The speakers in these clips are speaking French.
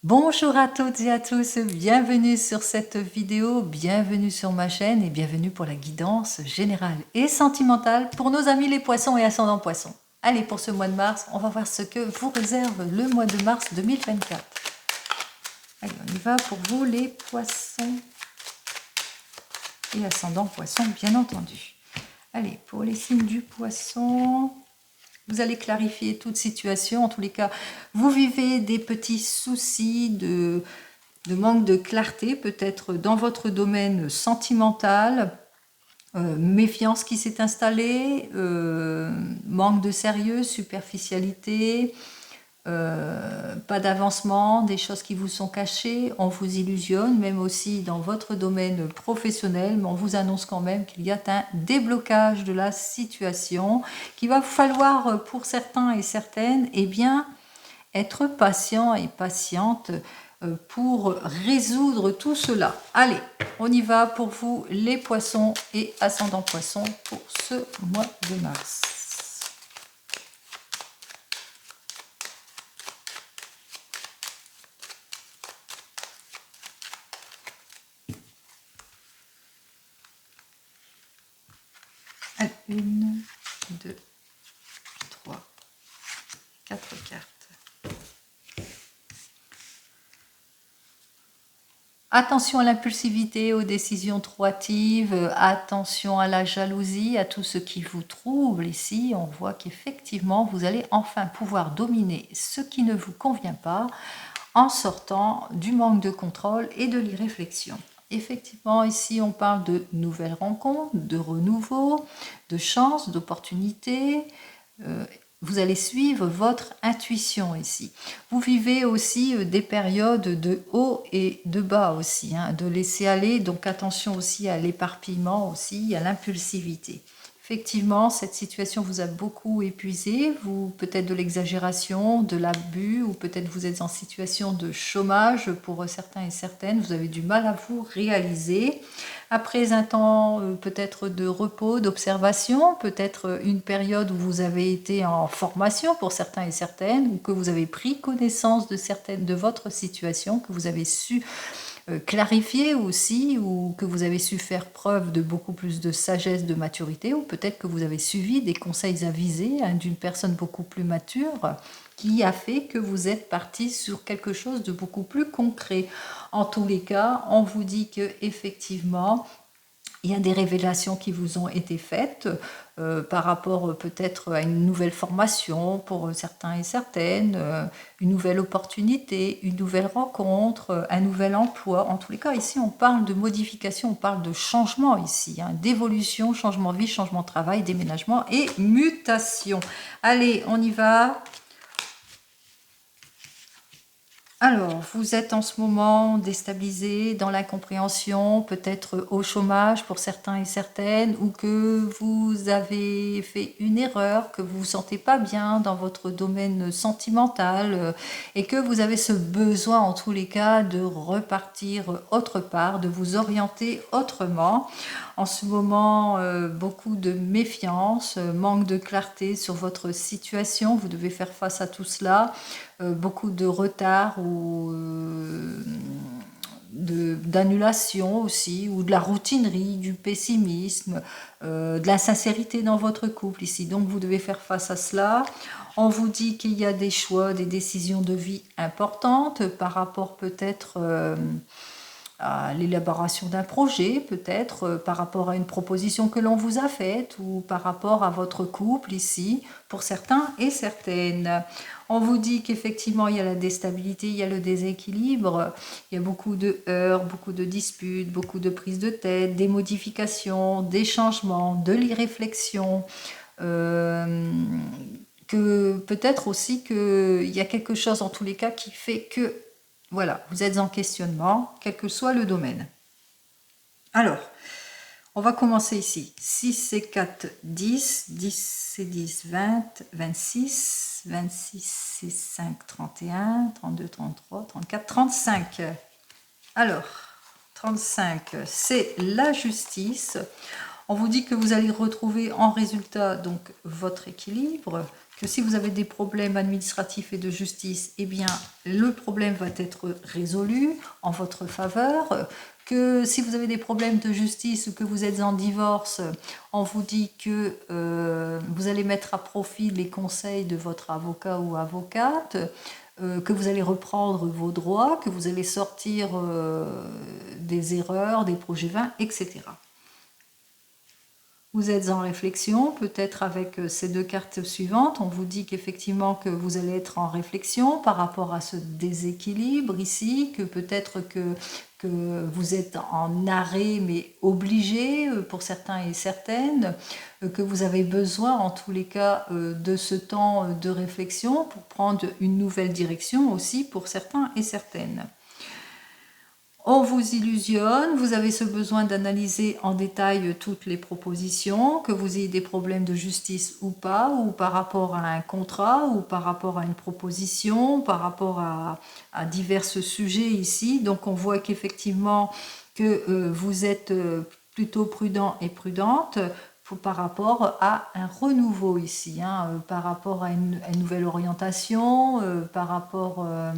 Bonjour à toutes et à tous, bienvenue sur cette vidéo, bienvenue sur ma chaîne et bienvenue pour la guidance générale et sentimentale pour nos amis les poissons et ascendants poissons. Allez, pour ce mois de mars, on va voir ce que vous réserve le mois de mars 2024. Allez, on y va pour vous les poissons et ascendants poissons, bien entendu. Allez, pour les signes du poisson... Vous allez clarifier toute situation. En tous les cas, vous vivez des petits soucis de manque de clarté, peut-être dans votre domaine sentimental, méfiance qui s'est installée, manque de sérieux, superficialité, pas d'avancement, des choses qui vous sont cachées, on vous illusionne, même aussi dans votre domaine professionnel, mais on vous annonce quand même qu'il y a un déblocage de la situation, qu'il va falloir pour certains et certaines, eh bien, être patient et patiente pour résoudre tout cela. Allez, on y va pour vous les poissons et ascendants poissons pour ce mois de mars. Allez, 1, 2, 3, 4 cartes. Attention à l'impulsivité, aux décisions trop hâtives, attention à la jalousie, à tout ce qui vous trouble. Ici, on voit qu'effectivement, vous allez enfin pouvoir dominer ce qui ne vous convient pas en sortant du manque de contrôle et de l'irréflexion. Effectivement, ici, on parle de nouvelles rencontres, de renouveau, de chances, d'opportunités. Vous allez suivre votre intuition ici. Vous vivez aussi des périodes de haut et de bas aussi, de laisser aller, donc attention aussi à l'éparpillement aussi, à l'impulsivité. Effectivement, cette situation vous a beaucoup épuisé, vous peut-être de l'exagération, de l'abus, ou peut-être vous êtes en situation de chômage pour certains et certaines, vous avez du mal à vous réaliser. Après un temps peut-être de repos, d'observation, peut-être une période où vous avez été en formation pour certains et certaines, ou que vous avez pris connaissance de votre situation, que vous avez su clarifier aussi, ou que vous avez su faire preuve de beaucoup plus de sagesse, de maturité, ou peut-être que vous avez suivi des conseils avisés d'une personne beaucoup plus mature qui a fait que vous êtes parti sur quelque chose de beaucoup plus concret. En tous les cas, on vous dit que effectivement, il y a des révélations qui vous ont été faites par rapport peut-être à une nouvelle formation pour certains et certaines, une nouvelle opportunité, une nouvelle rencontre, un nouvel emploi. En tous les cas, ici, on parle de modification, on parle de changement ici, d'évolution, changement de vie, changement de travail, déménagement et mutation. Allez, on y va. Alors, vous êtes en ce moment déstabilisé, dans l'incompréhension, peut-être au chômage pour certains et certaines, ou que vous avez fait une erreur, que vous ne vous sentez pas bien dans votre domaine sentimental, et que vous avez ce besoin en tous les cas de repartir autre part, de vous orienter autrement. En ce moment, beaucoup de méfiance, manque de clarté sur votre situation, vous devez faire face à tout cela. Beaucoup de retard ou d'annulation aussi, ou de la routinerie, du pessimisme, de l'insincérité dans votre couple ici. Donc vous devez faire face à cela. On vous dit qu'il y a des choix, des décisions de vie importantes par rapport peut-être à l'élaboration d'un projet, peut-être par rapport à une proposition que l'on vous a faite ou par rapport à votre couple ici, pour certains et certaines. On vous dit qu'effectivement, il y a la déstabilité, il y a le déséquilibre, il y a beaucoup de heurts, beaucoup de disputes, beaucoup de prises de tête, des modifications, des changements, de l'irréflexion, que peut-être aussi qu'il y a quelque chose en tous les cas qui fait que voilà, vous êtes en questionnement, quel que soit le domaine. Alors, on va commencer ici. 6 c'est 4, 10, 10 c'est 10, 20, 26, 26 c'est 5, 31, 32, 33, 34, 35. Alors, 35, c'est la justice. On vous dit que vous allez retrouver en résultat donc votre équilibre, que si vous avez des problèmes administratifs et de justice, eh bien le problème va être résolu en votre faveur. Que si vous avez des problèmes de justice ou que vous êtes en divorce, on vous dit que vous allez mettre à profit les conseils de votre avocat ou avocate, que vous allez reprendre vos droits, que vous allez sortir des erreurs, des projets vains, etc. Vous êtes en réflexion, peut-être avec ces deux cartes suivantes. On vous dit qu'effectivement que vous allez être en réflexion par rapport à ce déséquilibre ici, que peut-être que vous êtes en arrêt mais obligé pour certains et certaines, que vous avez besoin en tous les cas de ce temps de réflexion pour prendre une nouvelle direction aussi pour certains et certaines. On vous illusionne, vous avez ce besoin d'analyser en détail toutes les propositions, que vous ayez des problèmes de justice ou pas, ou par rapport à un contrat, ou par rapport à une proposition, par rapport à divers sujets ici. Donc on voit qu'effectivement que vous êtes plutôt prudent et prudente par rapport à un renouveau ici, par rapport à une nouvelle orientation, par rapport à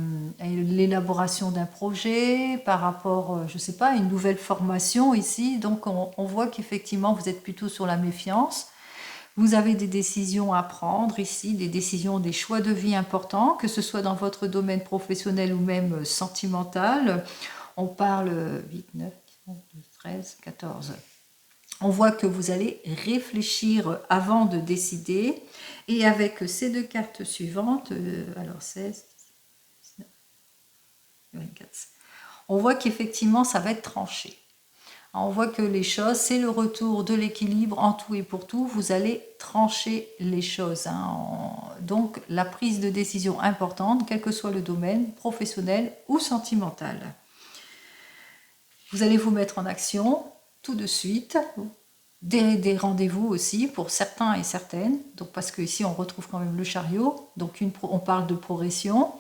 l'élaboration d'un projet, par rapport, je ne sais pas, à une nouvelle formation ici. Donc on voit qu'effectivement vous êtes plutôt sur la méfiance. Vous avez des décisions à prendre ici, des décisions, des choix de vie importants, que ce soit dans votre domaine professionnel ou même sentimental. On parle 8, 9, 10, 11, 12, 13, 14. On voit que vous allez réfléchir avant de décider. Et avec ces deux cartes suivantes, alors 16, 19, 24, on voit qu'effectivement ça va être tranché. On voit que les choses, c'est le retour de l'équilibre en tout et pour tout. Vous allez trancher les choses. Donc la prise de décision importante, quel que soit le domaine, professionnel ou sentimental. Vous allez vous mettre en action tout de suite. Des rendez-vous aussi pour certains et certaines, donc parce que ici on retrouve quand même le chariot, donc on parle de progression,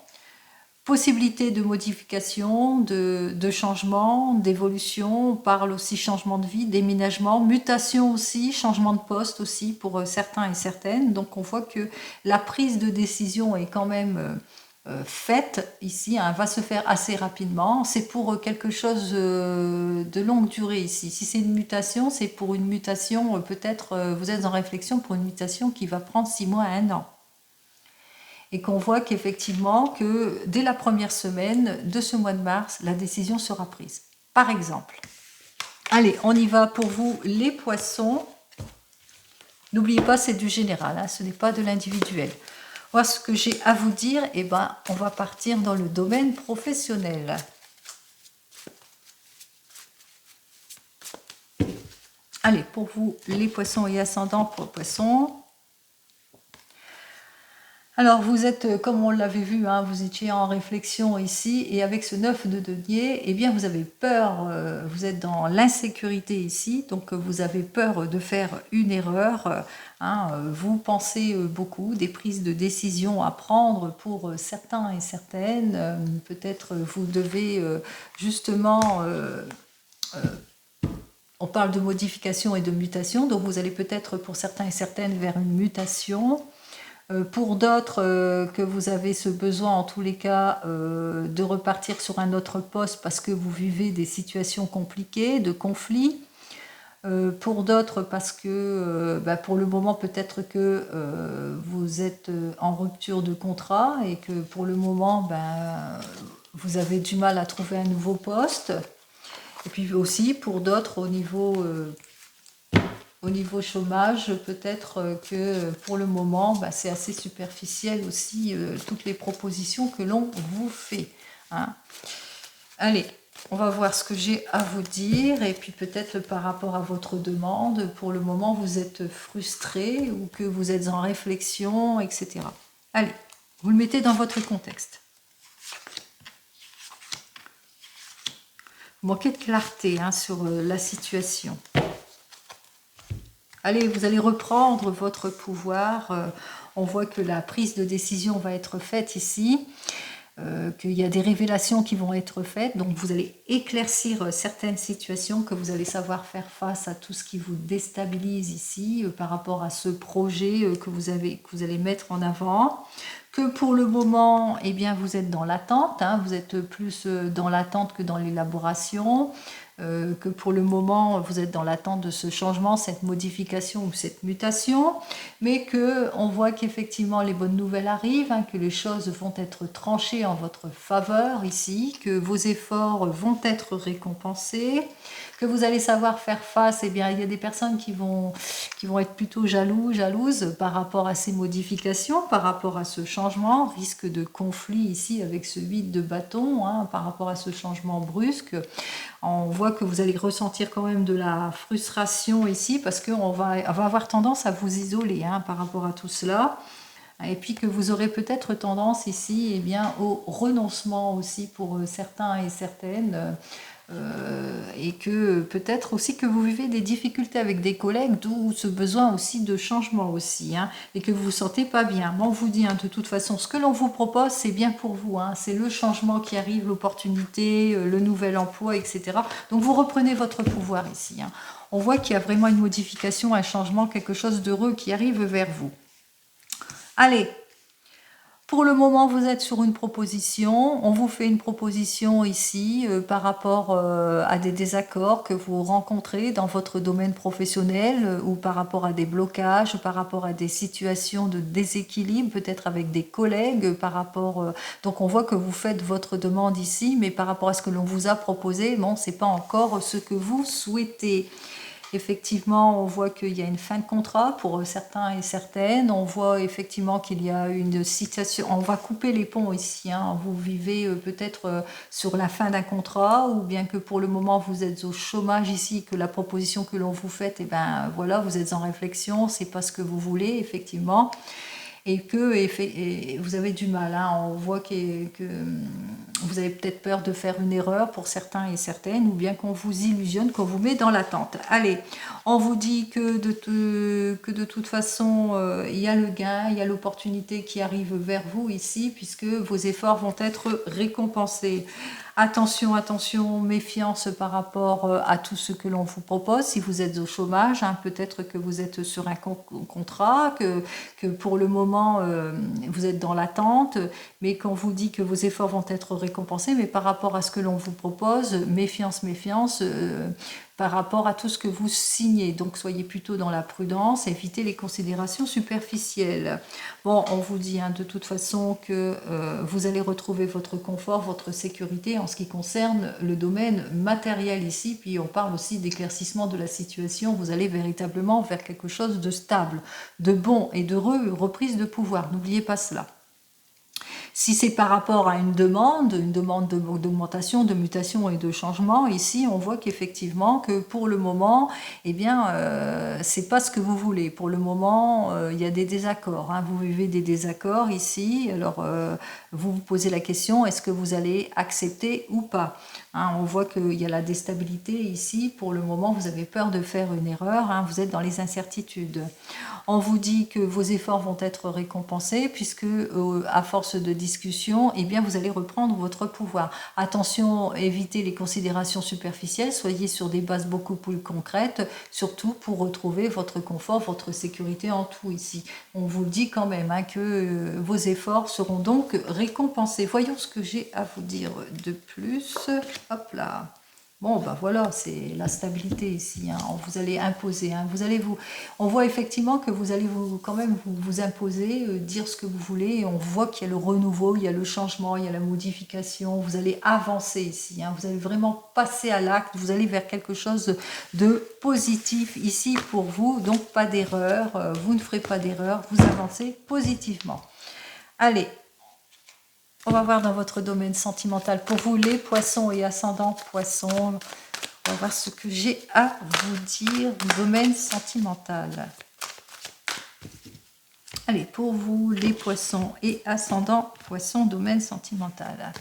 possibilité de modification, de changement, d'évolution, on parle aussi changement de vie, déménagement, mutation aussi, changement de poste aussi pour certains et certaines, donc on voit que la prise de décision est quand même faite ici, va se faire assez rapidement. C'est pour quelque chose de longue durée ici. Si c'est une mutation, c'est pour une mutation, peut-être vous êtes en réflexion pour une mutation qui va prendre 6 mois à 1 an. Et qu'on voit qu'effectivement, que dès la première semaine de ce mois de mars, la décision sera prise. Par exemple. Allez, on y va pour vous les poissons. N'oubliez pas, c'est du général, ce n'est pas de l'individuel. Voilà ce que j'ai à vous dire. Eh ben, on va partir dans le domaine professionnel. Allez, pour vous, les poissons et ascendants pour poissons. Alors, vous êtes, comme on l'avait vu, vous étiez en réflexion ici, et avec ce 9 de denier, eh bien, vous avez peur, vous êtes dans l'insécurité ici, donc vous avez peur de faire une erreur. Vous pensez beaucoup, des prises de décision à prendre pour certains et certaines. Peut-être vous devez justement... on parle de modification et de mutation, donc vous allez peut-être pour certains et certaines vers une mutation. Pour d'autres, que vous avez ce besoin en tous les cas de repartir sur un autre poste parce que vous vivez des situations compliquées, de conflits. Pour d'autres parce que pour le moment peut-être que vous êtes en rupture de contrat et que pour le moment vous avez du mal à trouver un nouveau poste. Et puis aussi pour d'autres au niveau chômage, peut-être que pour le moment, c'est assez superficiel aussi toutes les propositions que l'on vous fait. Allez, on va voir ce que j'ai à vous dire et puis peut-être par rapport à votre demande, pour le moment vous êtes frustré ou que vous êtes en réflexion, etc. Allez, vous le mettez dans votre contexte. Vous manquez de clarté sur la situation. Allez, vous allez reprendre votre pouvoir. On voit que la prise de décision va être faite ici. qu'il y a des révélations qui vont être faites, donc vous allez éclaircir certaines situations, que vous allez savoir faire face à tout ce qui vous déstabilise ici par rapport à ce projet que vous allez mettre en avant. Que pour le moment, eh bien, vous êtes dans l'attente, hein, vous êtes plus dans l'attente que dans l'élaboration. Que pour le moment vous êtes dans l'attente de ce changement, cette modification ou cette mutation, mais que on voit qu'effectivement les bonnes nouvelles arrivent, hein, que les choses vont être tranchées en votre faveur ici, que vos efforts vont être récompensés, que vous allez savoir faire face. Eh bien, il y a des personnes qui vont être plutôt jalouses par rapport à ces modifications, par rapport à ce changement, risque de conflit ici avec ce vide de bâton, hein, par rapport à ce changement brusque. On voit que vous allez ressentir quand même de la frustration ici, parce qu'on va avoir tendance à vous isoler, hein, par rapport à tout cela. Et puis que vous aurez peut-être tendance ici, eh bien, au renoncement aussi pour certains et certaines. Et que peut-être aussi que vous vivez des difficultés avec des collègues, d'où ce besoin aussi de changement aussi, hein, et que vous vous sentez pas bien. Moi, on vous dit, hein, de toute façon, ce que l'on vous propose, c'est bien pour vous, hein, c'est le changement qui arrive, l'opportunité, le nouvel emploi, etc. Donc vous reprenez votre pouvoir ici, hein. On voit qu'il y a vraiment une modification, un changement, quelque chose d'heureux qui arrive vers vous. Allez, pour le moment, vous êtes sur une proposition. On vous fait une proposition ici par rapport à des désaccords que vous rencontrez dans votre domaine professionnel ou par rapport à des blocages, ou par rapport à des situations de déséquilibre, peut-être avec des collègues, par rapport. Donc, on voit que vous faites votre demande ici, mais par rapport à ce que l'on vous a proposé, bon, c'est pas encore ce que vous souhaitez. Effectivement, on voit qu'il y a une fin de contrat pour certains et certaines. On voit effectivement qu'il y a une situation. On va couper les ponts ici, hein. Vous vivez peut-être sur la fin d'un contrat, ou bien que pour le moment vous êtes au chômage ici, que la proposition que l'on vous fait, et ben voilà, vous êtes en réflexion, c'est pas ce que vous voulez effectivement, et que vous avez du mal, hein. On voit que vous avez peut-être peur de faire une erreur pour certains et certaines, ou bien qu'on vous illusionne, qu'on vous met dans l'attente. Allez, on vous dit que de toute façon, il y a le gain, il y a l'opportunité qui arrive vers vous ici, puisque vos efforts vont être récompensés. Attention, attention, méfiance par rapport à tout ce que l'on vous propose. Si vous êtes au chômage, hein, peut-être que vous êtes sur un contrat, que pour le moment vous êtes dans l'attente, mais qu'on vous dit que vos efforts vont être récompensés, mais par rapport à ce que l'on vous propose, méfiance, méfiance, par rapport à tout ce que vous signez. Donc soyez plutôt dans la prudence, évitez les considérations superficielles. Bon, on vous dit, hein, de toute façon que vous allez retrouver votre confort, votre sécurité en ce qui concerne le domaine matériel ici, puis on parle aussi d'éclaircissement de la situation. Vous allez véritablement vers quelque chose de stable, de bon et d'heureux, reprise de pouvoir. N'oubliez pas cela. Si c'est par rapport à une demande d'augmentation, de mutation et de changement, ici on voit qu'effectivement que pour le moment, eh bien, c'est pas ce que vous voulez. Pour le moment, il y a des désaccords, hein. Vous vivez des désaccords ici. Alors, vous vous posez la question, est-ce que vous allez accepter ou pas, hein? On voit qu'il y a la déstabilité ici. Pour le moment, vous avez peur de faire une erreur, hein. Vous êtes dans les incertitudes. On vous dit que vos efforts vont être récompensés, puisque à force de discussion, eh bien, vous allez reprendre votre pouvoir. Attention, évitez les considérations superficielles, soyez sur des bases beaucoup plus concrètes, surtout pour retrouver votre confort, votre sécurité en tout ici. On vous dit quand même, hein, que vos efforts seront donc récompensés. Voyons ce que j'ai à vous dire de plus. Hop là. Bon, ben voilà, c'est la stabilité ici, hein. Vous allez imposer, hein. On voit effectivement que vous allez quand même vous imposer, dire ce que vous voulez. Et on voit qu'il y a le renouveau, il y a le changement, il y a la modification. Vous allez avancer ici, hein. Vous allez vraiment passer à l'acte. Vous allez vers quelque chose de positif ici pour vous. Donc pas d'erreur, vous ne ferez pas d'erreur. Vous avancez positivement. Allez. On va voir dans votre domaine sentimental. Pour vous, les poissons et ascendants poissons, on va voir ce que j'ai à vous dire. Domaine sentimental. Allez, pour vous, les poissons et ascendants poissons, domaine sentimental.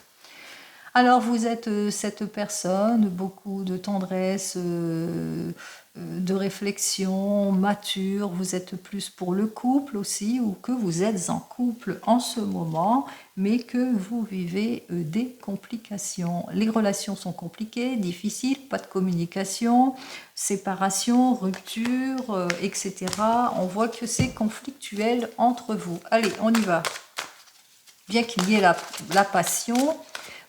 Alors vous êtes cette personne, beaucoup de tendresse, de réflexion, mature, vous êtes plus pour le couple aussi, ou que vous êtes en couple en ce moment, mais que vous vivez des complications. Les relations sont compliquées, difficiles, pas de communication, séparation, rupture, etc. On voit que c'est conflictuel entre vous. Allez, on y va. Bien qu'il y ait la passion,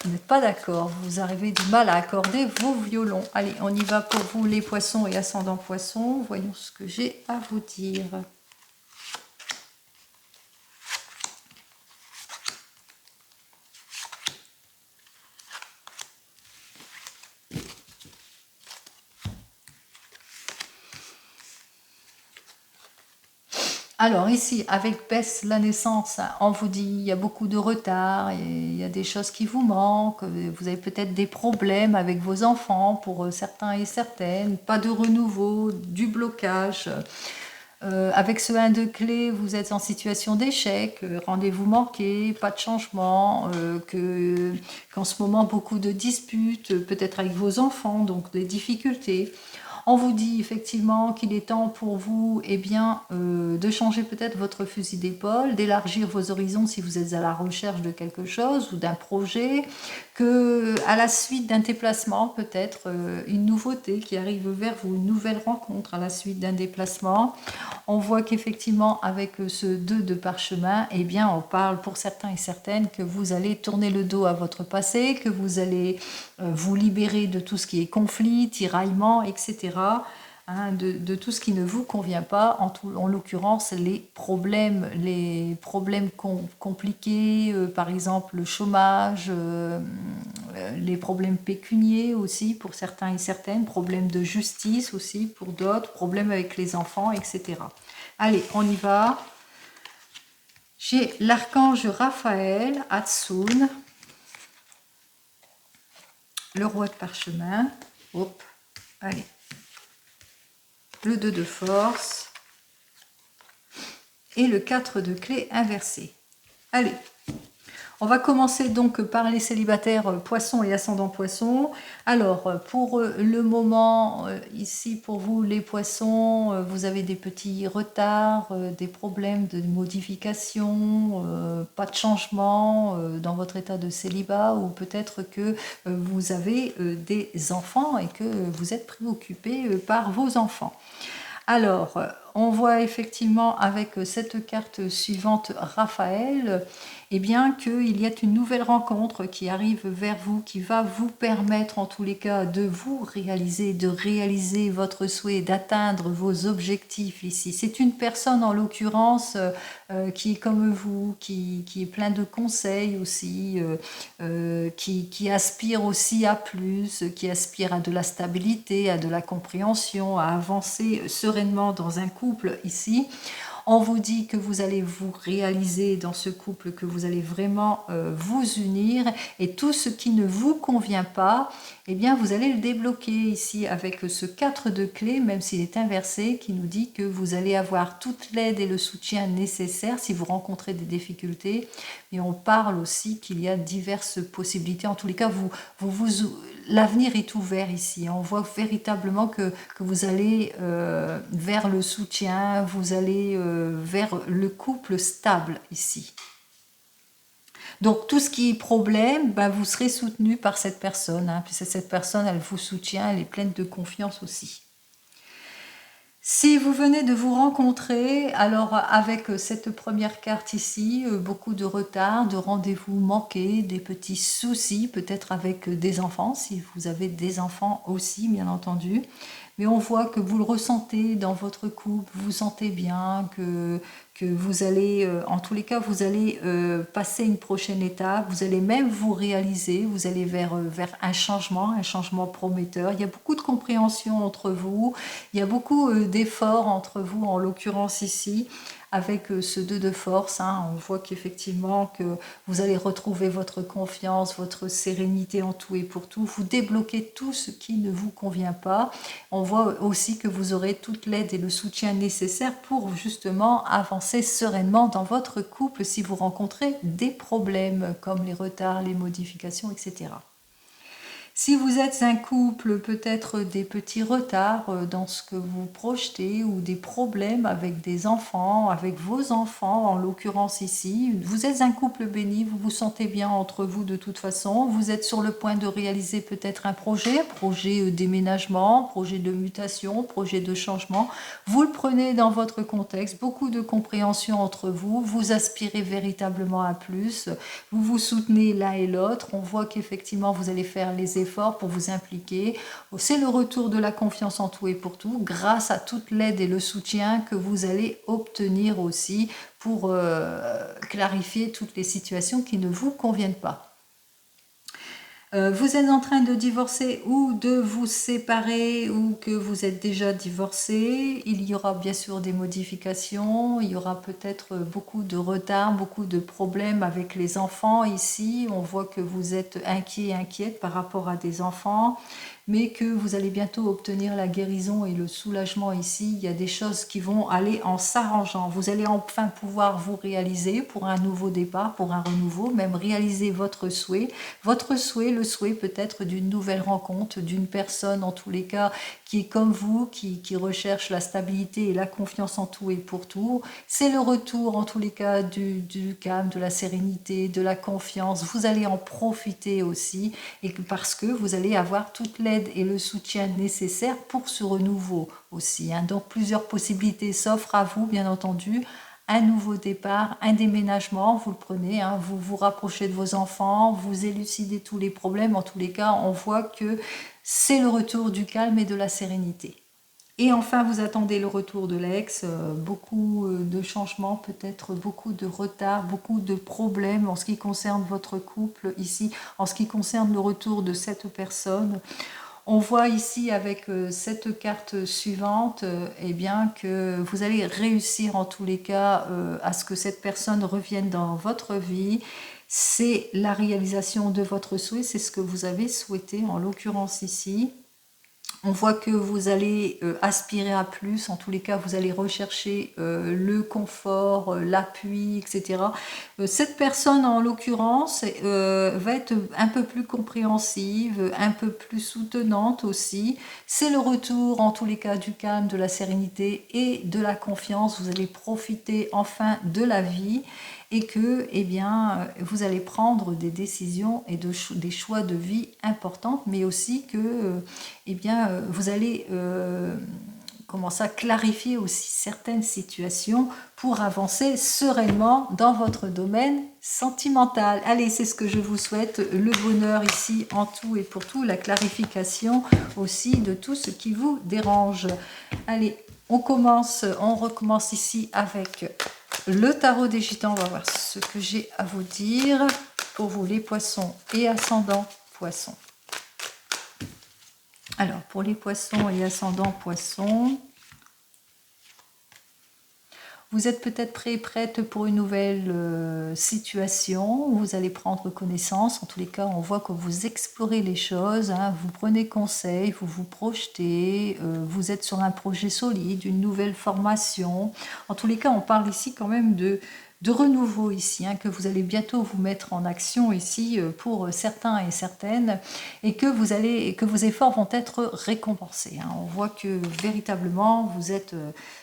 vous n'êtes pas d'accord, vous arrivez du mal à accorder vos violons. Allez, on y va pour vous les poissons et ascendants poissons. Voyons ce que j'ai à vous dire. Alors ici, avec baisse la naissance, on vous dit il y a beaucoup de retard, il y a des choses qui vous manquent, vous avez peut-être des problèmes avec vos enfants pour certains et certaines, pas de renouveau, du blocage. Avec ce 1 de clé, vous êtes en situation d'échec, rendez-vous manqué, pas de changement, qu'en ce moment beaucoup de disputes, peut-être avec vos enfants, donc des difficultés. On vous dit effectivement qu'il est temps pour vous de changer peut-être votre fusil d'épaule, d'élargir vos horizons si vous êtes à la recherche de quelque chose ou d'un projet, que à la suite d'un déplacement, peut-être une nouveauté qui arrive vers vous, une nouvelle rencontre à la suite d'un déplacement. On voit qu'effectivement, avec ce 2 de parchemin, on parle pour certains et certaines que vous allez tourner le dos à votre passé, que vous allez vous libérer de tout ce qui est conflit, tiraillement, etc. De tout ce qui ne vous convient pas, en l'occurrence les problèmes compliqués, par exemple le chômage, les problèmes pécuniers aussi pour certains et certaines, problèmes de justice aussi pour d'autres, problèmes avec les enfants, etc. Allez, on y va. J'ai l'archange Raphaël, Hatsun, le roi de parchemin, hop, allez, le 2 de force et le 4 de clé inversé. Allez, on va commencer donc par les célibataires poissons et ascendant poissons. Alors, pour le moment, ici pour vous les poissons, vous avez des petits retards, des problèmes de modification, pas de changement dans votre état de célibat, ou peut-être que vous avez des enfants et que vous êtes préoccupé par vos enfants. Alors, on voit effectivement avec cette carte suivante, Raphaël, qu'il y a une nouvelle rencontre qui arrive vers vous, qui va vous permettre en tous les cas de vous réaliser, de réaliser votre souhait, d'atteindre vos objectifs ici. C'est une personne en l'occurrence qui est comme vous, qui est plein de conseils aussi, qui aspire aussi à plus, qui aspire à de la stabilité, à de la compréhension, à avancer sereinement dans un couple ici. On vous dit que vous allez vous réaliser dans ce couple, que vous allez vraiment vous unir, et tout ce qui ne vous convient pas, vous allez le débloquer ici avec ce 4 de clé, même s'il est inversé, qui nous dit que vous allez avoir toute l'aide et le soutien nécessaires si vous rencontrez des difficultés. Et on parle aussi qu'il y a diverses possibilités. En tous les cas, l'avenir est ouvert ici. On voit véritablement que vous allez vers le soutien, vous allez vers le couple stable ici. Donc tout ce qui est problème, vous serez soutenu par cette personne, puisque cette personne, elle vous soutient, elle est pleine de confiance aussi. Si vous venez de vous rencontrer, alors avec cette première carte ici, beaucoup de retard, de rendez-vous manqués, des petits soucis, peut-être avec des enfants, si vous avez des enfants aussi, bien entendu. Mais on voit que vous le ressentez dans votre couple, vous sentez bien, que vous allez, en tous les cas, vous allez passer une prochaine étape, vous allez même vous réaliser, vous allez vers un changement prometteur. Il y a beaucoup de compréhension entre vous, il y a beaucoup d'efforts entre vous, en l'occurrence ici, avec ce 2 de force. On voit qu'effectivement que vous allez retrouver votre confiance, votre sérénité en tout et pour tout. Vous débloquez tout ce qui ne vous convient pas. On voit aussi que vous aurez toute l'aide et le soutien nécessaire pour justement avancer sereinement dans votre couple si vous rencontrez des problèmes comme les retards, les modifications, etc. Si vous êtes un couple, peut-être des petits retards dans ce que vous projetez ou des problèmes avec des enfants, avec vos enfants, en l'occurrence ici. Vous êtes un couple béni, vous vous sentez bien entre vous de toute façon. Vous êtes sur le point de réaliser peut-être un projet déménagement, projet de mutation, projet de changement. Vous le prenez dans votre contexte, beaucoup de compréhension entre vous, vous aspirez véritablement à plus, vous vous soutenez l'un et l'autre. On voit qu'effectivement vous allez faire les efforts pour vous impliquer. C'est le retour de la confiance en tout et pour tout, grâce à toute l'aide et le soutien que vous allez obtenir aussi pour clarifier toutes les situations qui ne vous conviennent pas. Vous êtes en train de divorcer ou de vous séparer ou que vous êtes déjà divorcé, il y aura bien sûr des modifications, il y aura peut-être beaucoup de retard, beaucoup de problèmes avec les enfants ici. On voit que vous êtes inquiet, inquiète par rapport à des enfants, mais que vous allez bientôt obtenir la guérison et le soulagement ici. Il y a des choses qui vont aller en s'arrangeant. Vous allez enfin pouvoir vous réaliser pour un nouveau départ, pour un renouveau, même réaliser votre souhait. Votre souhait, le souhait peut-être d'une nouvelle rencontre, d'une personne en tous les cas qui est comme vous, qui recherche la stabilité et la confiance en tout et pour tout. C'est le retour en tous les cas du calme, de la sérénité, de la confiance. Vous allez en profiter aussi et parce que vous allez avoir toute l'aide et le soutien nécessaires pour ce renouveau aussi. Donc plusieurs possibilités s'offrent à vous, bien entendu. Un nouveau départ, un déménagement, vous le prenez, vous vous rapprochez de vos enfants, vous élucidez tous les problèmes. En tous les cas, on voit que c'est le retour du calme et de la sérénité. Et enfin, vous attendez le retour de l'ex, beaucoup de changements, peut-être beaucoup de retard, beaucoup de problèmes en ce qui concerne votre couple ici, en ce qui concerne le retour de cette personne. On voit ici avec cette carte suivante eh bien, que vous allez réussir en tous les cas à ce que cette personne revienne dans votre vie. C'est la réalisation de votre souhait, c'est ce que vous avez souhaité en l'occurrence ici. On voit que vous allez aspirer à plus, en tous les cas vous allez rechercher le confort, l'appui, etc. Cette personne en l'occurrence va être un peu plus compréhensive, un peu plus soutenante aussi. C'est le retour en tous les cas du calme, de la sérénité et de la confiance. Vous allez profiter enfin de la vie et que eh bien, vous allez prendre des décisions et des choix de vie importants, mais aussi que eh bien, vous allez commencer à clarifier aussi certaines situations pour avancer sereinement dans votre domaine sentimental. Allez, c'est ce que je vous souhaite, le bonheur ici en tout et pour tout, la clarification aussi de tout ce qui vous dérange. Allez, on recommence ici avec le tarot des gitans. On va voir ce que j'ai à vous dire pour vous les poissons et ascendants poissons. Alors, pour les poissons et ascendants poissons, vous êtes peut-être prête pour une nouvelle situation. Vous allez prendre connaissance. En tous les cas, on voit que vous explorez les choses. Vous prenez conseil, vous vous projetez. Vous êtes sur un projet solide, une nouvelle formation. En tous les cas, on parle ici quand même de renouveau ici, que vous allez bientôt vous mettre en action ici pour certains et certaines, et que vos efforts vont être récompensés. On voit que véritablement vous êtes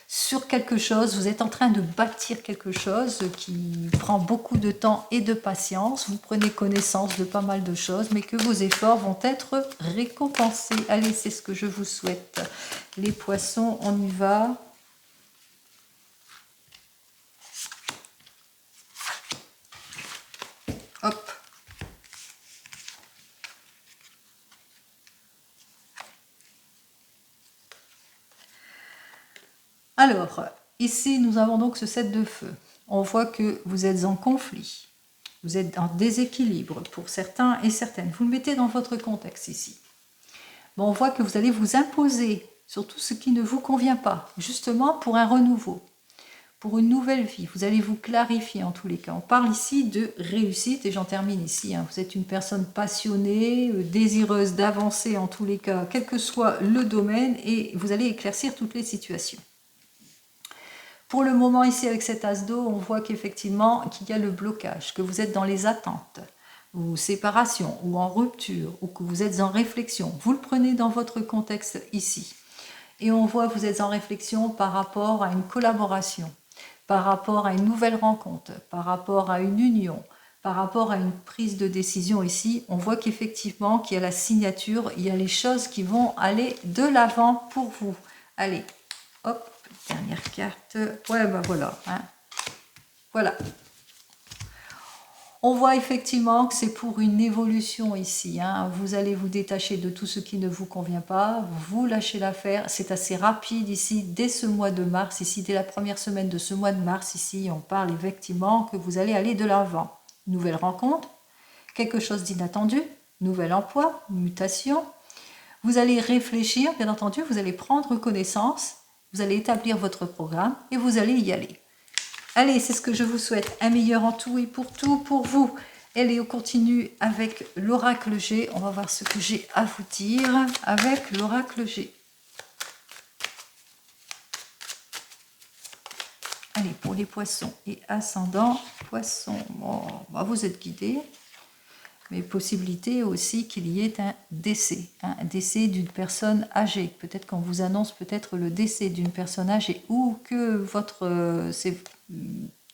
sur quelque chose, vous êtes en train de bâtir quelque chose qui prend beaucoup de temps et de patience. Vous prenez connaissance de pas mal de choses, mais que vos efforts vont être récompensés. Allez, c'est ce que je vous souhaite. Les poissons, on y va. Hop. Alors, ici, nous avons donc ce 7 de feu. On voit que vous êtes en conflit. Vous êtes en déséquilibre pour certains et certaines. Vous le mettez dans votre contexte ici. Bon, on voit que vous allez vous imposer sur tout ce qui ne vous convient pas, justement pour un renouveau, pour une nouvelle vie. Vous allez vous clarifier en tous les cas. On parle ici de réussite et j'en termine ici. Vous êtes une personne passionnée, désireuse d'avancer en tous les cas, quel que soit le domaine, et vous allez éclaircir toutes les situations. Pour le moment ici avec cet as d'eau, on voit qu'effectivement qu'il y a le blocage, que vous êtes dans les attentes. ou séparation, ou en rupture, ou que vous êtes en réflexion, vous le prenez dans votre contexte ici. Et on voit que vous êtes en réflexion par rapport à une collaboration, par rapport à une nouvelle rencontre, par rapport à une union, par rapport à une prise de décision ici. On voit qu'effectivement, qu'il y a la signature, il y a les choses qui vont aller de l'avant pour vous. Allez, hop, dernière carte. Ouais, ben voilà. Hein. Voilà. On voit effectivement que c'est pour une évolution ici. Hein. Vous allez vous détacher de tout ce qui ne vous convient pas. Vous lâchez l'affaire. C'est assez rapide ici, dès ce mois de mars. Ici, dès la première semaine de ce mois de mars, ici, on parle effectivement que vous allez aller de l'avant. Nouvelle rencontre, quelque chose d'inattendu, nouvel emploi, mutation. Vous allez réfléchir, bien entendu, vous allez prendre connaissance, vous allez établir votre programme et vous allez y aller. Allez, c'est ce que je vous souhaite, un meilleur en tout et pour tout pour vous. Allez, on continue avec l'oracle G. On va voir ce que j'ai à vous dire avec l'oracle G. Allez, pour les poissons et ascendants, poissons, bon, bah vous êtes guidés. Mais possibilité aussi qu'il y ait un décès d'une personne âgée. Peut-être qu'on vous annonce peut-être le décès d'une personne âgée ou que c'est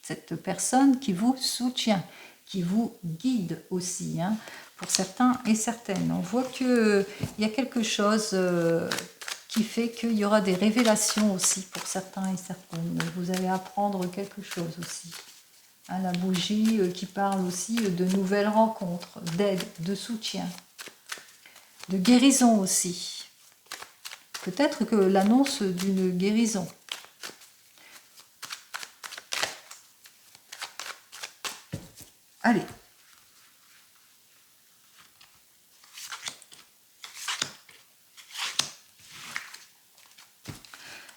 cette personne qui vous soutient, qui vous guide aussi, hein, pour certains et certaines. On voit qu'il y a quelque chose qui fait qu'il y aura des révélations aussi pour certains et certaines. Vous allez apprendre quelque chose aussi. La bougie qui parle aussi de nouvelles rencontres, d'aide, de soutien, de guérison aussi. Peut-être que l'annonce d'une guérison. Allez.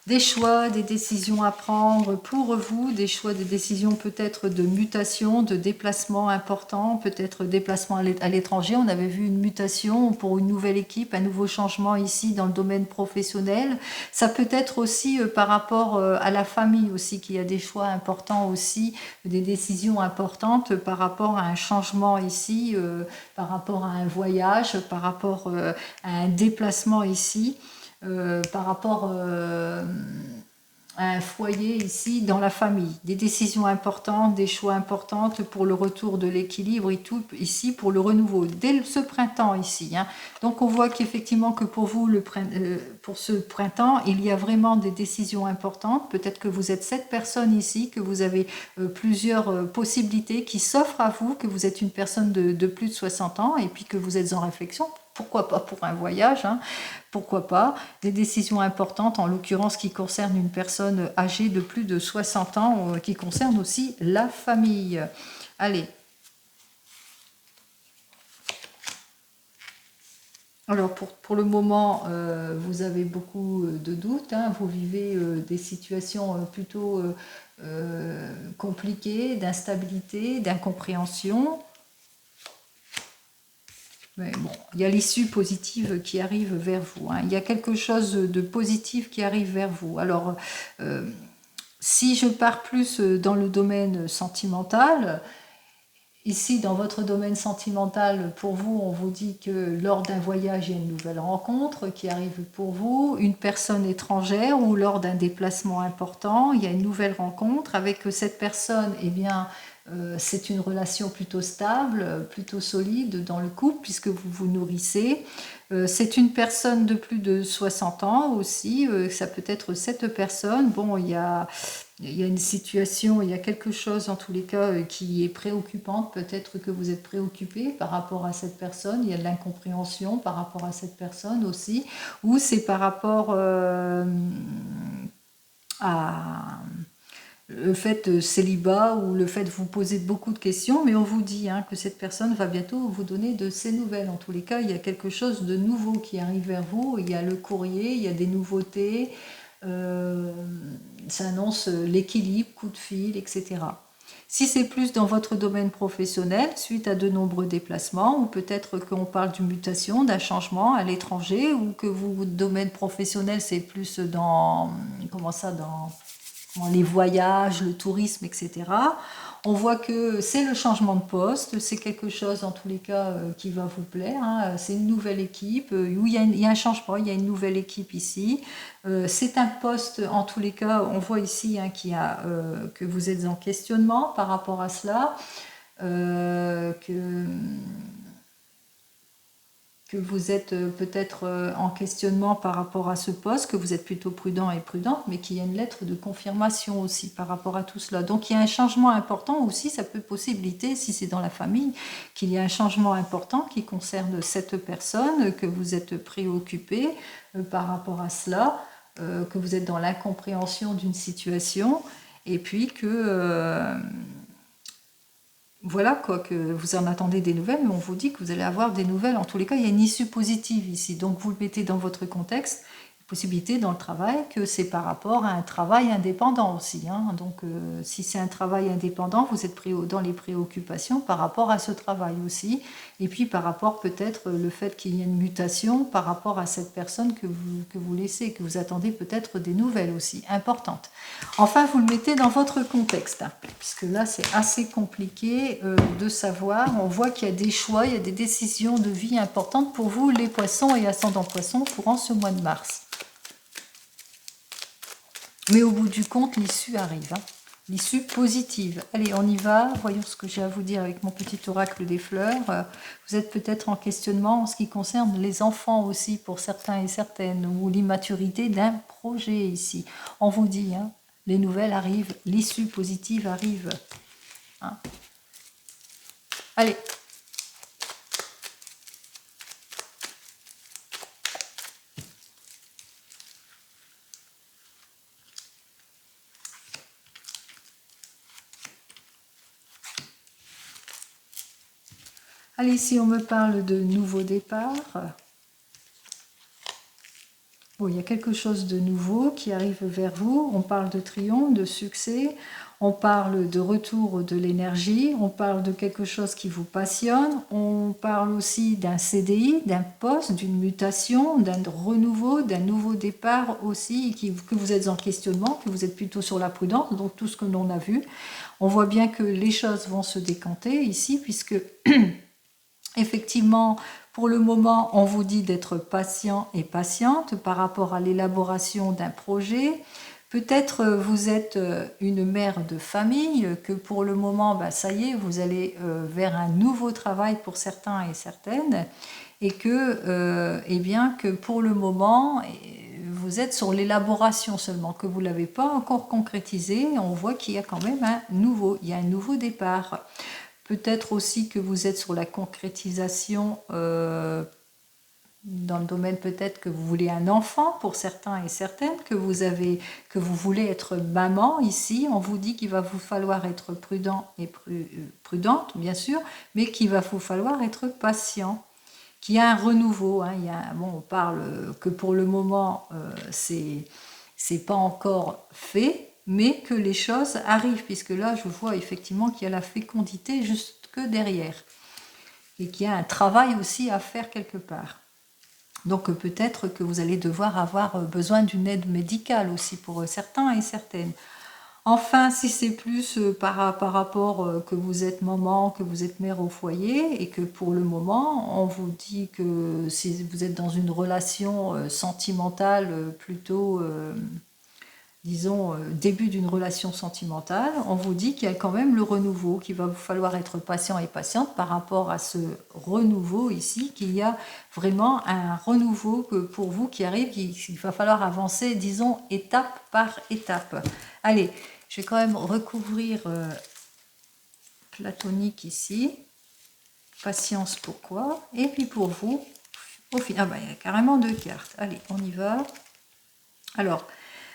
Des choix, des décisions à prendre pour vous, des choix, des décisions peut-être de mutation, de déplacement important, peut-être déplacement à l'étranger. On avait vu une mutation pour une nouvelle équipe, un nouveau changement ici dans le domaine professionnel. Ça peut être aussi par rapport à la famille aussi, qu'il y a des choix importants aussi, des décisions importantes par rapport à un changement ici, par rapport à un voyage, par rapport à un déplacement ici. Par rapport à un foyer ici dans la famille, des décisions importantes, des choix importants pour le retour de l'équilibre et tout ici pour le renouveau dès ce printemps ici. Hein. Donc on voit qu'effectivement que pour vous pour ce printemps il y a vraiment des décisions importantes. Peut-être que vous êtes cette personne ici, que vous avez plusieurs possibilités qui s'offrent à vous, que vous êtes une personne de plus de 60 ans et puis que vous êtes en réflexion. Pourquoi pas pour un voyage, hein, pourquoi pas, des décisions importantes, en l'occurrence qui concernent une personne âgée de plus de 60 ans, qui concerne aussi la famille. Allez. Alors pour le moment, vous avez beaucoup de doutes, hein, vous vivez des situations plutôt compliquées, d'instabilité, d'incompréhension. Mais bon, il y a l'issue positive qui arrive vers vous. Hein. Il y a quelque chose de positif qui arrive vers vous. Alors, si je pars plus dans le domaine sentimental, ici, dans votre domaine sentimental, pour vous, on vous dit que lors d'un voyage, il y a une nouvelle rencontre qui arrive pour vous, une personne étrangère ou lors d'un déplacement important, il y a une nouvelle rencontre avec cette personne, eh bien, c'est une relation plutôt stable, plutôt solide dans le couple puisque vous vous nourrissez. C'est une personne de plus de 60 ans aussi, ça peut être cette personne. Bon, il y a une situation, il y a quelque chose en tous les cas qui est préoccupante. Peut-être que vous êtes préoccupé par rapport à cette personne, il y a de l'incompréhension par rapport à cette personne aussi, ou c'est par rapport à le fait de célibat ou le fait de vous poser beaucoup de questions, mais on vous dit hein, que cette personne va bientôt vous donner de ses nouvelles. En tous les cas, il y a quelque chose de nouveau qui arrive vers vous, il y a le courrier, il y a des nouveautés, ça annonce l'équilibre, coup de fil, etc. Si c'est plus dans votre domaine professionnel, suite à de nombreux déplacements, ou peut-être qu'on parle d'une mutation, d'un changement à l'étranger, ou que votre domaine professionnel, c'est plus dans, comment ça, dans les voyages, le tourisme, etc. On voit que c'est le changement de poste, c'est quelque chose en tous les cas qui va vous plaire, hein. C'est une nouvelle équipe, où il y a un changement, il y a une nouvelle équipe ici. C'est un poste, en tous les cas, on voit ici hein, que vous êtes en questionnement par rapport à cela, que vous êtes peut-être en questionnement par rapport à ce poste, que vous êtes plutôt prudent et prudente, mais qu'il y a une lettre de confirmation aussi par rapport à tout cela. Donc il y a un changement important aussi, ça peut possibilité, si c'est dans la famille, qu'il y a un changement important qui concerne cette personne, que vous êtes préoccupé par rapport à cela, que vous êtes dans l'incompréhension d'une situation, et puis que... voilà, quoi, que vous en attendez des nouvelles, mais on vous dit que vous allez avoir des nouvelles. En tous les cas, il y a une issue positive ici. Donc, vous le mettez dans votre contexte. Possibilité dans le travail que c'est par rapport à un travail indépendant aussi. Hein. Donc, si c'est un travail indépendant, vous êtes dans les préoccupations par rapport à ce travail aussi. Et puis, par rapport peut-être le fait qu'il y ait une mutation par rapport à cette personne que vous laissez, que vous attendez peut-être des nouvelles aussi, importantes. Enfin, vous le mettez dans votre contexte, hein, puisque là, c'est assez compliqué de savoir. On voit qu'il y a des choix, il y a des décisions de vie importantes pour vous, les poissons et ascendants poissons, courant ce mois de mars. Mais au bout du compte, l'issue arrive, hein. L'issue positive. Allez, on y va. Voyons ce que j'ai à vous dire avec mon petit oracle des fleurs. Vous êtes peut-être en questionnement en ce qui concerne les enfants aussi, pour certains et certaines, ou l'immaturité d'un projet ici. On vous dit, hein, les nouvelles arrivent, l'issue positive arrive. Hein. Allez. Allez, si on me parle de nouveau départ, bon, il y a quelque chose de nouveau qui arrive vers vous. On parle de triomphe, de succès, on parle de retour de l'énergie, on parle de quelque chose qui vous passionne, on parle aussi d'un CDI, d'un poste, d'une mutation, d'un renouveau, d'un nouveau départ aussi, que vous êtes en questionnement, que vous êtes plutôt sur la prudence, donc tout ce que l'on a vu. On voit bien que les choses vont se décanter ici, puisque... Effectivement, pour le moment, on vous dit d'être patient et patiente par rapport à l'élaboration d'un projet. Peut-être vous êtes une mère de famille, que pour le moment, bah, ça y est, vous allez vers un nouveau travail pour certains et certaines, et eh bien, que pour le moment, vous êtes sur l'élaboration seulement, que vous ne l'avez pas encore concrétisé. On voit qu'il y a quand même il y a un nouveau départ. Peut-être aussi que vous êtes sur la concrétisation dans le domaine peut-être que vous voulez un enfant pour certains et certaines, que vous voulez être maman ici. On vous dit qu'il va vous falloir être prudent et prudente, bien sûr, mais qu'il va vous falloir être patient, qu'il y a un renouveau. Hein. On parle que pour le moment, c'est pas encore fait, mais que les choses arrivent, puisque là, je vois effectivement qu'il y a la fécondité jusque derrière, et qu'il y a un travail aussi à faire quelque part. Donc peut-être que vous allez devoir avoir besoin d'une aide médicale aussi pour certains et certaines. Enfin, si c'est plus par rapport que vous êtes maman, que vous êtes mère au foyer, et que pour le moment, on vous dit que si vous êtes dans une relation sentimentale plutôt... disons, début d'une relation sentimentale, on vous dit qu'il y a quand même le renouveau, qu'il va vous falloir être patient et patiente par rapport à ce renouveau ici, qu'il y a vraiment un renouveau pour vous qui arrive, qu'il va falloir avancer, disons, étape par étape. Allez, je vais quand même recouvrir platonique ici. Patience, pourquoi? Et puis pour vous, au final, il y a carrément 2 cartes. Allez, on y va. Alors,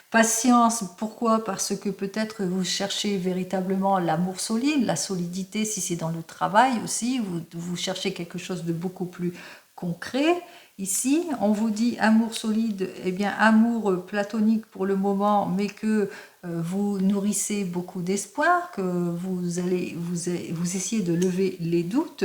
patience, pourquoi? Parce que peut-être vous cherchez véritablement l'amour solide, la solidité si c'est dans le travail aussi, vous cherchez quelque chose de beaucoup plus concret. Ici, on vous dit amour solide, eh bien amour platonique pour le moment, mais que vous nourrissez beaucoup d'espoir, que vous essayez de lever les doutes,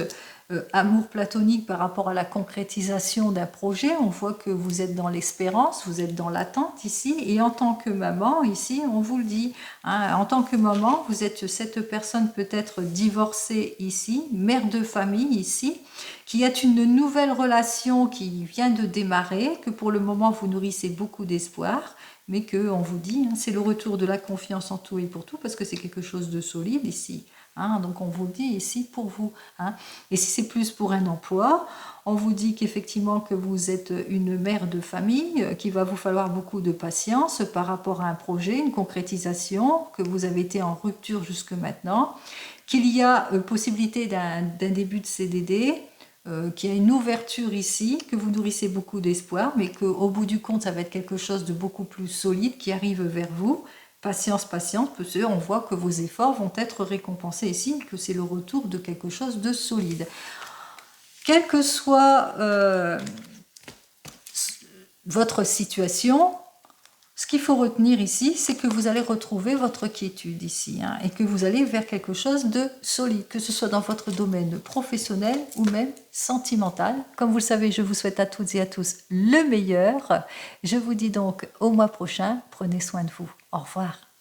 amour platonique par rapport à la concrétisation d'un projet. On voit que vous êtes dans l'espérance, vous êtes dans l'attente ici. Et en tant que maman, ici, on vous le dit, hein, en tant que maman, vous êtes cette personne peut-être divorcée ici, mère de famille ici, qui a une nouvelle relation qui vient de démarrer, que pour le moment vous nourrissez beaucoup d'espoir, mais que on vous dit, hein, c'est le retour de la confiance en tout et pour tout, parce que c'est quelque chose de solide ici. Hein, donc on vous le dit ici pour vous. Hein. Et si c'est plus pour un emploi, on vous dit qu'effectivement que vous êtes une mère de famille, qu'il va vous falloir beaucoup de patience par rapport à un projet, une concrétisation, que vous avez été en rupture jusque maintenant, qu'il y a possibilité d'un début de CDD, qu'il y a une ouverture ici, que vous nourrissez beaucoup d'espoir, mais qu'au bout du compte, ça va être quelque chose de beaucoup plus solide qui arrive vers vous. Patience, patience, parce qu'on voit que vos efforts vont être récompensés ici, que c'est le retour de quelque chose de solide. Quelle que soit votre situation, ce qu'il faut retenir ici, c'est que vous allez retrouver votre quiétude ici, hein, et que vous allez vers quelque chose de solide, que ce soit dans votre domaine professionnel ou même sentimental. Comme vous le savez, je vous souhaite à toutes et à tous le meilleur. Je vous dis donc au mois prochain, prenez soin de vous. Au revoir.